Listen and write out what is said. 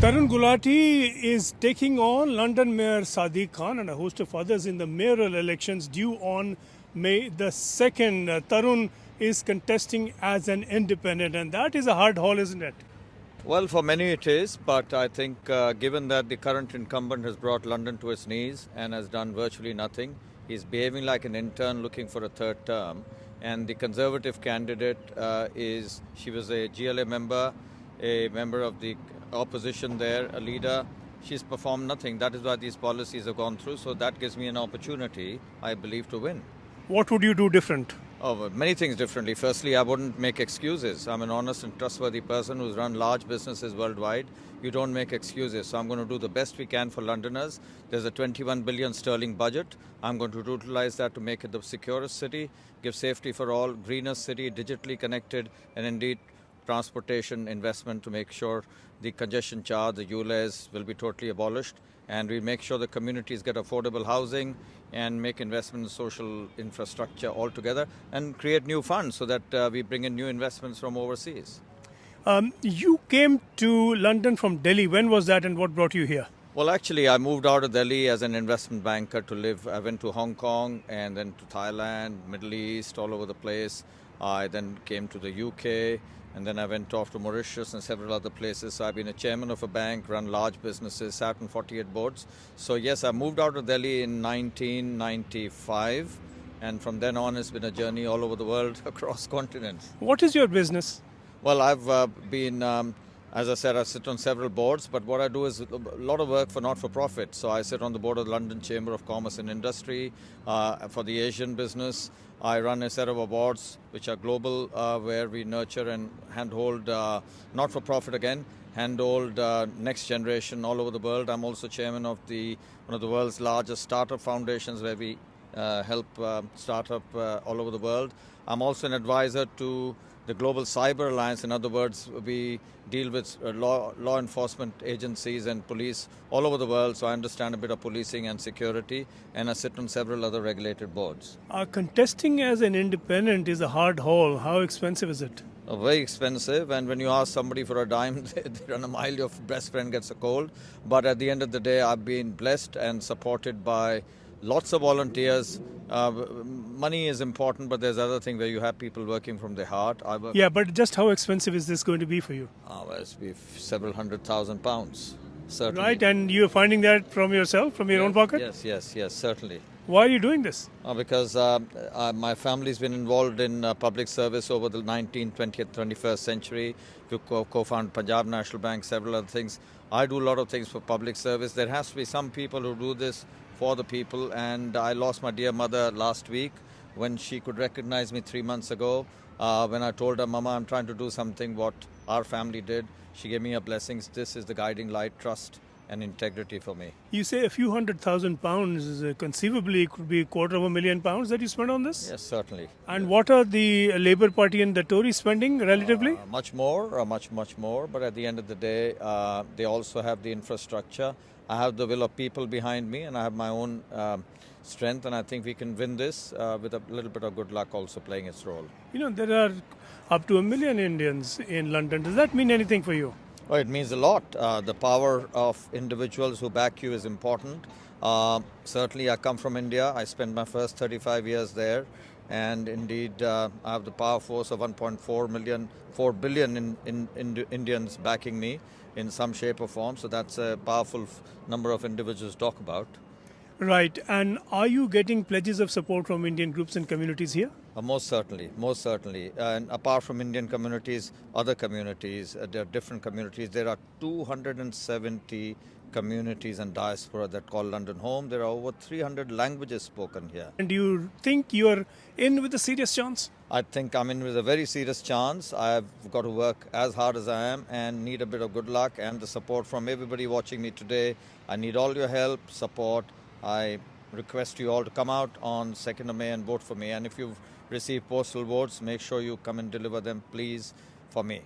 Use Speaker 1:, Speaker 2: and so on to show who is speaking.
Speaker 1: Tarun Ghulati is taking on London Mayor Sadiq Khan and a host of others in the mayoral elections due on May the 2nd. Tarun is contesting as an independent, and that is a hard haul, isn't it?
Speaker 2: Well, for many it is, but I think given that the current incumbent has brought London to its knees and has done virtually nothing, he's behaving like an intern looking for a third term. And the Conservative candidate she was a GLA member, a member of the opposition there, a leader. She's performed nothing. That is why these policies have gone through. So that gives me an opportunity, I believe, to win.
Speaker 1: What would you do different?
Speaker 2: Oh, well, many things differently. Firstly, I wouldn't make excuses. I'm an honest and trustworthy person who's run large businesses worldwide. You don't make excuses. So I'm going to do the best we can for Londoners. There's a 21 billion sterling budget. I'm going to utilize that to make it the securest city, give safety for all, greenest city, digitally connected, and indeed transportation investment to make sure the congestion charge, the ULEZ, will be totally abolished. And we make sure the communities get affordable housing and make investment in social infrastructure altogether and create new funds so that we bring in new investments from overseas.
Speaker 1: You came to London from Delhi. When was that and what brought you here?
Speaker 2: Well, actually, I moved out of Delhi as an investment banker to live. I went to Hong Kong and then to Thailand, Middle East, all over the place. I then came to the UK. And then I went off to Mauritius and several other places. So I've been a chairman of a bank, run large businesses, sat on 48 boards. So yes, I moved out of Delhi in 1995. And from then on, it's been a journey all over the world, across continents.
Speaker 1: What is your business?
Speaker 2: Well, I've been, as I said, I sit on several boards. But what I do is a lot of work for not-for-profit. So I sit on the board of the London Chamber of Commerce and Industry for the Asian business. I run a set of awards which are global, where we nurture and handhold, not-for-profit again, handhold next generation all over the world. I'm also chairman of one of the world's largest startup foundations where we help startup all over the world. I'm also an advisor to the Global Cyber Alliance. In other words, we deal with law enforcement agencies and police all over the world, so I understand a bit of policing and security, and I sit on several other regulated boards.
Speaker 1: Contesting as an independent is a hard haul. How expensive is it?
Speaker 2: Very expensive, and when you ask somebody for a dime, they run a mile. Your best friend gets a cold. But at the end of the day, I've been blessed and supported by lots of volunteers. Money is important, but there's other thing where you have people working from their heart.
Speaker 1: Yeah, but just how expensive is this going to be for you?
Speaker 2: Well, it's be several £100,000, certainly.
Speaker 1: Right, and you're finding that from yourself, from your own pocket?
Speaker 2: Yes, certainly.
Speaker 1: Why are you doing this?
Speaker 2: Because my family's been involved in public service over the 19th, 20th, 21st century. We co-founded Punjab National Bank, several other things. I do a lot of things for public service. There has to be some people who do this for the people, and I lost my dear mother last week when she could recognize me 3 months ago. When I told her, Mama, I'm trying to do something what our family did, she gave me her blessings. This is the guiding light, trust and integrity for me.
Speaker 1: You say a few £100,000, conceivably it could be £250,000 that you spend on this?
Speaker 2: Yes, certainly.
Speaker 1: And what are the Labour Party and the Tories spending relatively?
Speaker 2: Much more, much more. But at the end of the day, they also have the infrastructure. I have the will of people behind me, and I have my own strength, and I think we can win this with a little bit of good luck also playing its role.
Speaker 1: You know, there are up to 1 million Indians in London. Does that mean anything for you?
Speaker 2: Oh, it means a lot. The power of individuals who back you is important. Certainly, I come from India. I spent my first 35 years there. And indeed, I have the power force of 4 billion Indians backing me in some shape or form. So that's a powerful number of individuals to talk about.
Speaker 1: Right. And are you getting pledges of support from Indian groups and communities here?
Speaker 2: Most certainly. And apart from Indian communities, other communities, there are different communities. There are 270 communities and diaspora that call London home. There are over 300 languages spoken here.
Speaker 1: And do you think you're in with a serious chance?
Speaker 2: I think I'm in with a very serious chance. I've got to work as hard as I am and need a bit of good luck and the support from everybody watching me today. I need all your help, support. I request you all to come out on 2nd of May and vote for me. And if you've received postal votes, make sure you come and deliver them, please, for me.